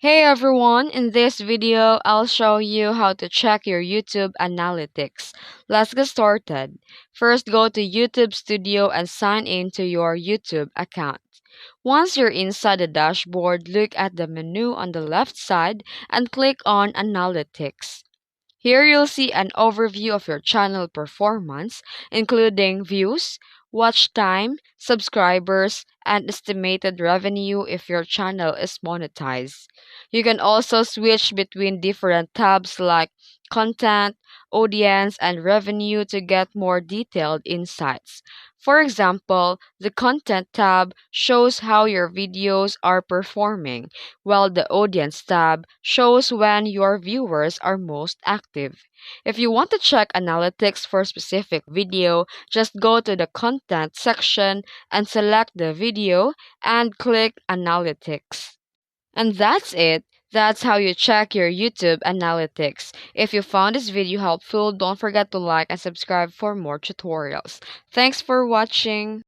Hey everyone, in this video, I'll show you how to check your YouTube analytics. Let's get started. First, go to YouTube Studio and sign in to your YouTube account. Once you're inside the dashboard, look at the menu on the left side and click on Analytics. Here you'll see an overview of your channel performance, including views, watch time, subscribers, and estimated revenue if your channel is monetized. You can also switch between different tabs like content, audience, and revenue to get more detailed insights. For example, the content tab shows how your videos are performing, while the audience tab shows when your viewers are most active. If you want to check analytics for a specific video, just go to the content section and select the video and click analytics. And that's it. That's how you check your YouTube analytics. If you found this video helpful, don't forget to like and subscribe for more tutorials. Thanks for watching.